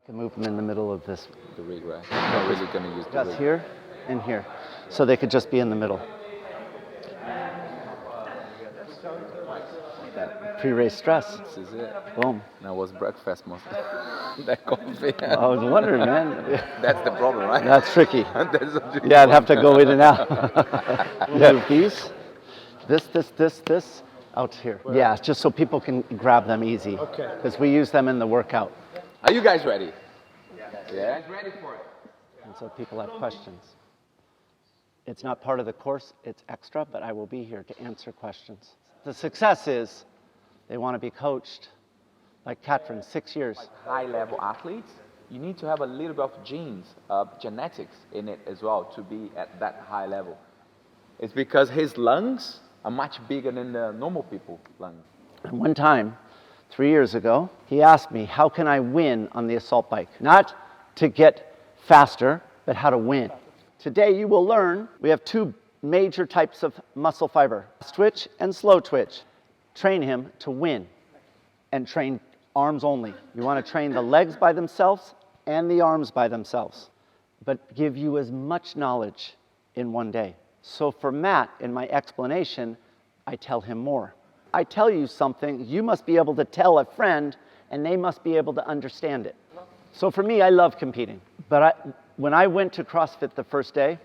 Can move them in the middle of this. The rig, right? Not really going to use the Just rig. here and here. So they could just be in the middle. That pre-race stress. This is it. Boom. Now was breakfast most that coffee. I was wondering, man. That's the problem, right? That's tricky. That's the tricky Yeah, I'd have to one. go in and out. Move these. This out here. Yeah, just so people can grab them easy. Okay. Because we use them in the workout. Are you guys ready? Yeah. Ready for it. And so people have questions. It's not part of the course, it's extra, but I will be here to answer questions. The success is they want to be coached. Like Katrin, 6 years. High-level athletes, you need to have a little bit of genes, genetics in it as well to be at that high level. It's because his lungs are much bigger than the normal people's lungs. And one time, 3 years ago, he asked me, how can I win on the assault bike? Not to get faster, but how to win. Today you will learn, we have two major types of muscle fiber, fast twitch and slow twitch. Train him to win and train arms only. You want to train the legs by themselves and the arms by themselves, but give you as much knowledge in one day. So for Matt, in my explanation, I tell him more. I tell you something, you must be able to tell a friend, and they must be able to understand it. So for me, I love competing. But when I went to CrossFit the first day,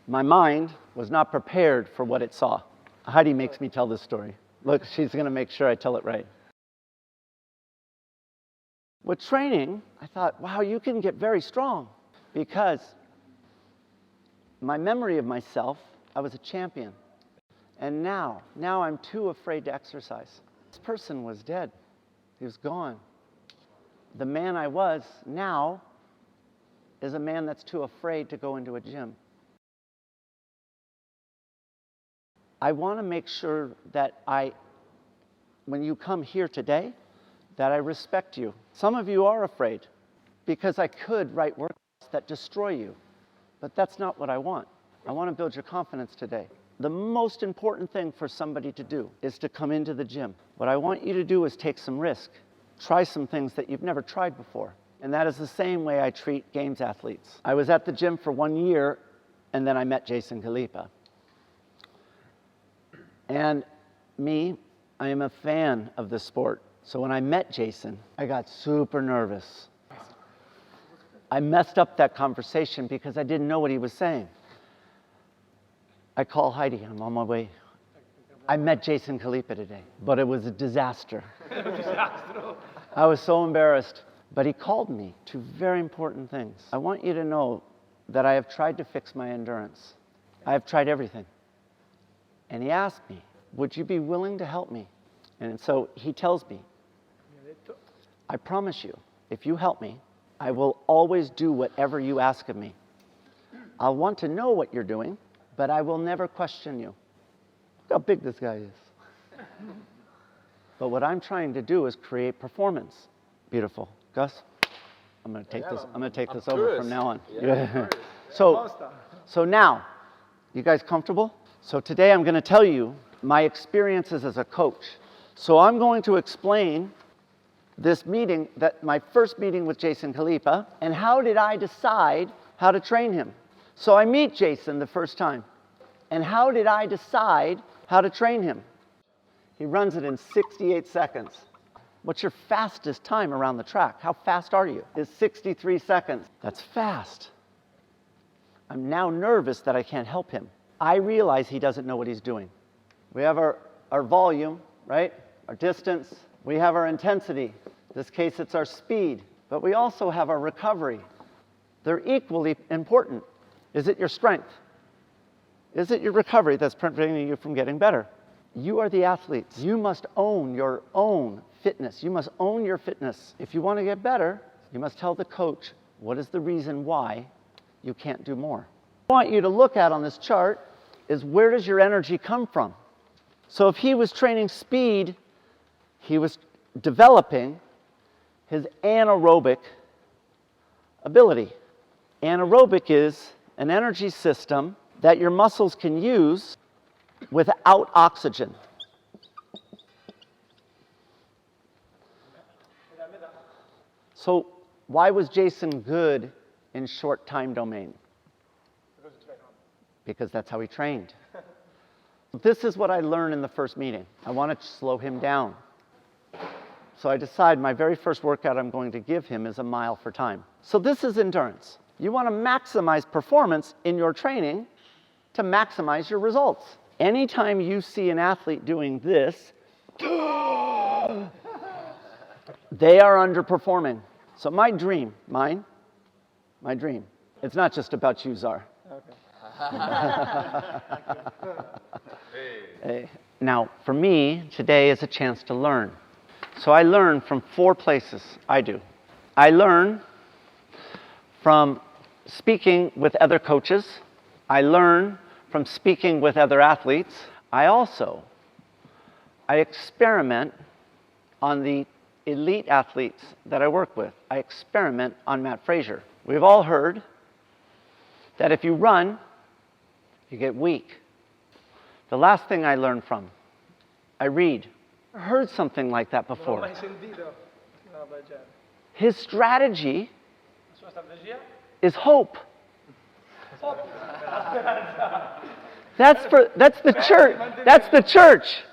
my mind was not prepared for what it saw. Heidi makes me tell this story. Look, she's going to make sure I tell it right. With training, I thought, wow, you can get very strong. Because my memory of myself, I was a champion. And now I'm too afraid to exercise. This person was dead. He was gone. The man I was now is a man that's too afraid to go into a gym. I want to make sure that when you come here today, that I respect you. Some of you are afraid because I could write workouts that destroy you, but that's not what I want. I want to build your confidence today. The most important thing for somebody to do is to come into the gym. What I want you to do is take some risk. Try some things that you've never tried before. And that is the same way I treat games athletes. I was at the gym for 1 year, and then I met Jason Khalipa. And I am a fan of the sport. So when I met Jason, I got super nervous. I messed up that conversation because I didn't know what he was saying. I call Heidi, I'm on my way. I met Jason Khalipa today, but it was a disaster. I was so embarrassed. But he called me to very important things. I want you to know that I have tried to fix my endurance. I have tried everything. And he asked me, would you be willing to help me? And so he tells me, I promise you, if you help me, I will always do whatever you ask of me. I'll want to know what you're doing, but I will never question you. Look how big this guy is. But what I'm trying to do is create performance. Beautiful. Gus, I'm going to take this over from now on. Yeah. So now, you guys comfortable? So today I'm going to tell you my experiences as a coach. So I'm going to explain this meeting, my first meeting with Jason Khalipa, and how did I decide how to train him. So I meet Jason the first time, and how did I decide how to train him? He runs it in 68 seconds. What's your fastest time around the track? How fast are you? It's 63 seconds. That's fast. I'm now nervous that I can't help him. I realize he doesn't know what he's doing. We have our volume, right? Our distance. We have our intensity. In this case, it's our speed. But we also have our recovery. They're equally important. Is it your strength? Is it your recovery that's preventing you from getting better? You are the athletes. You must own your own fitness. You must own your fitness. If you want to get better, you must tell the coach what is the reason why you can't do more. What I want you to look at on this chart is where does your energy come from? So if he was training speed, he was developing his anaerobic ability. Anaerobic is an energy system that your muscles can use without oxygen. So Why was Jason good in short time domain? Because that's how he trained. This is what I learned in the first meeting. I want to slow him down. So I decide my very first workout I'm going to give him is a mile for time. So this is endurance. You want to maximize performance in your training to maximize your results. Anytime you see an athlete doing this, they are underperforming. So my dream, my dream, it's not just about you, Czar. Hey. Now, for me, today is a chance to learn. So I learn from 4 places. I learn from speaking with other coaches. I learn from speaking with other athletes. I experiment on the elite athletes that I work with. I experiment on Matt Fraser. We've all heard that if you run, you get weak. The last thing I learned from, I read. I heard something like that before. His strategy is hope. That's the church. That's the church.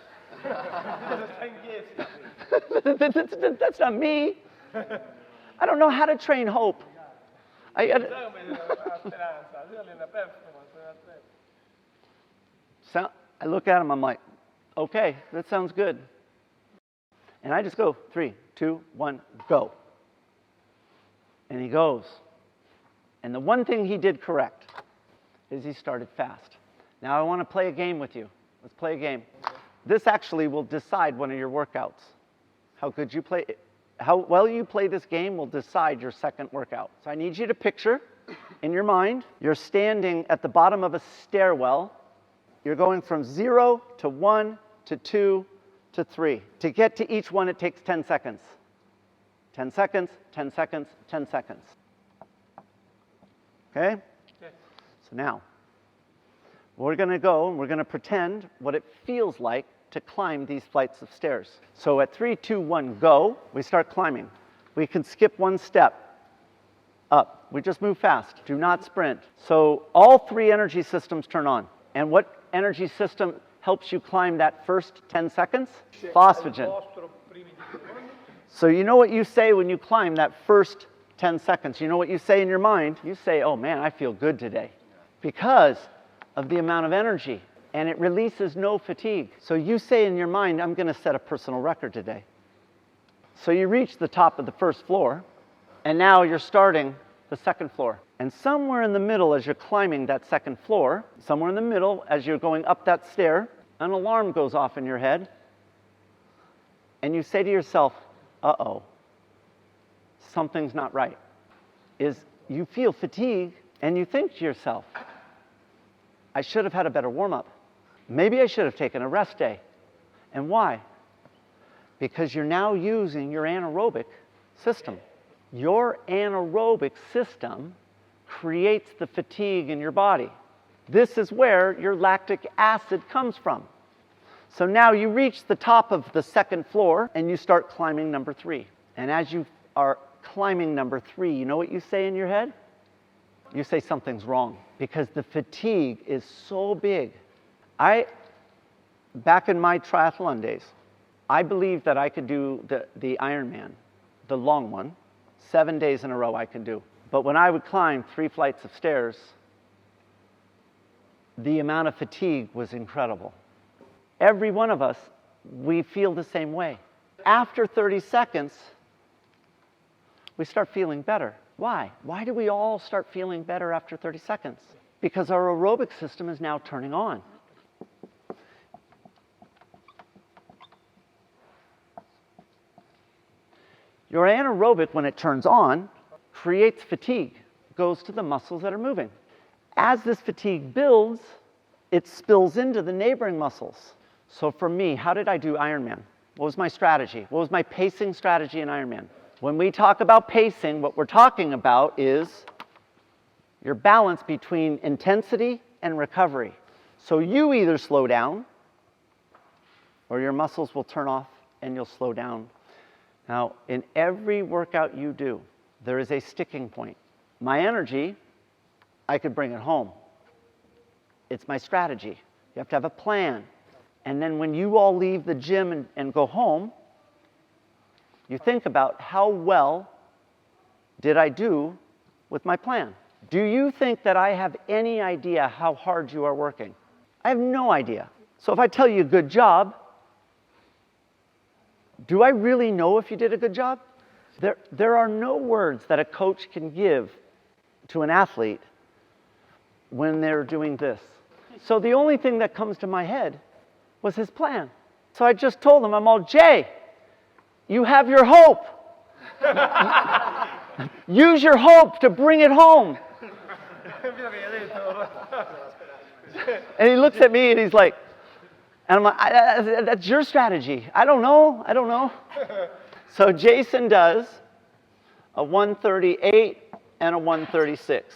That's not me. I don't know how to train hope. I look at him, I'm like, okay, that sounds good. And I just go, 3, 2, 1, go. And he goes. And the one thing he did correct is he started fast. Now I want to play a game with you. Let's play a game. This actually will decide one of your workouts. How well you play this game will decide your second workout. So I need you to picture in your mind, you're standing at the bottom of a stairwell. You're going from 0 to 1 to 2 to 3. To get to each one, it takes 10 seconds. 10 seconds, 10 seconds, 10 seconds. Okay? So now, we're going to go and we're going to pretend what it feels like to climb these flights of stairs. So at 3, 2, 1, go, we start climbing. We can skip one step up. We just move fast. Do not sprint. So all 3 energy systems turn on. And what energy system helps you climb that first 10 seconds? Phosphagen. So you know what you say when you climb that first 10 seconds? You know what you say in your mind? You say, oh man, I feel good today. Because of the amount of energy. And it releases no fatigue. So you say in your mind, I'm going to set a personal record today. So you reach the top of the first floor, and now you're starting the second floor. And somewhere in the middle as you're climbing that second floor, somewhere in the middle as you're going up that stair, an alarm goes off in your head. And you say to yourself, uh-oh, something's not right. You feel fatigue, and you think to yourself, I should have had a better warm-up. Maybe I should have taken a rest day. And why? Because you're now using your anaerobic system. Your anaerobic system creates the fatigue in your body. This is where your lactic acid comes from. So now you reach the top of the second floor and you start climbing number 3. And as you are climbing number 3, you know what you say in your head? You say something's wrong because the fatigue is so big. Back in my triathlon days, I believed that I could do the Ironman, the long one, 7 days in a row I could do. But when I would climb 3 flights of stairs, the amount of fatigue was incredible. Every one of us, we feel the same way. After 30 seconds, we start feeling better. Why? Why do we all start feeling better after 30 seconds? Because our aerobic system is now turning on. Your anaerobic, when it turns on, creates fatigue, goes to the muscles that are moving. As this fatigue builds, it spills into the neighboring muscles. So for me, how did I do Ironman? What was my strategy? What was my pacing strategy in Ironman? When we talk about pacing, what we're talking about is your balance between intensity and recovery. So you either slow down or your muscles will turn off and you'll slow down. Now, in every workout you do, there is a sticking point. My energy, I could bring it home. It's my strategy. You have to have a plan. And then when you all leave the gym and go home, you think about how well did I do with my plan. Do you think that I have any idea how hard you are working? I have no idea. So if I tell you good job, do I really know if you did a good job? There are no words that a coach can give to an athlete when they're doing this. So the only thing that comes to my head was his plan. So I just told him, I'm all, Jay, you have your hope. Use your hope to bring it home. And he looks at me and he's like, and I'm like, that's your strategy. I don't know. So Jason does a 138 and a 136.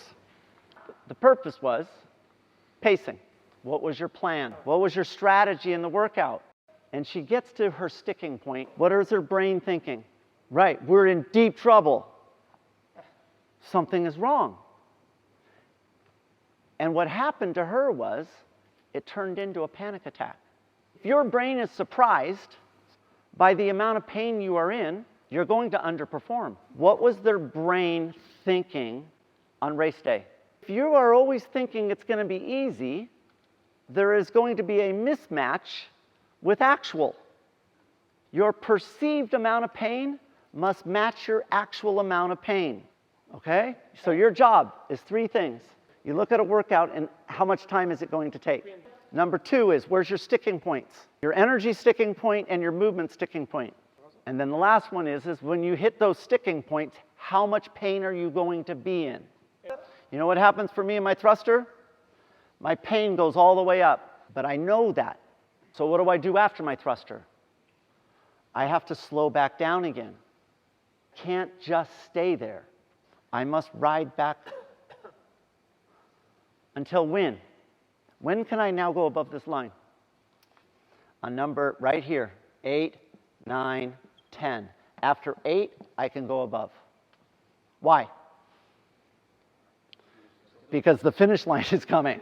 The purpose was pacing. What was your plan? What was your strategy in the workout? And she gets to her sticking point. What is her brain thinking? Right, we're in deep trouble. Something is wrong. And what happened to her was, it turned into a panic attack. If your brain is surprised by the amount of pain you are in, you're going to underperform. What was their brain thinking on race day? If you are always thinking it's going to be easy, there is going to be a mismatch with actual. Your perceived amount of pain must match your actual amount of pain. Okay? So your job is 3 things. You look at a workout and how much time is it going to take? Number 2 is, where's your sticking points? Your energy sticking point and your movement sticking point. And then the last one is when you hit those sticking points, how much pain are you going to be in? You know what happens for me and my thruster? My pain goes all the way up, but I know that. So what do I do after my thruster? I have to slow back down again. Can't just stay there. I must ride back until when? When can I now go above this line? A number right here, 8, 9, 10. After 8, I can go above. Why? Because the finish line is coming.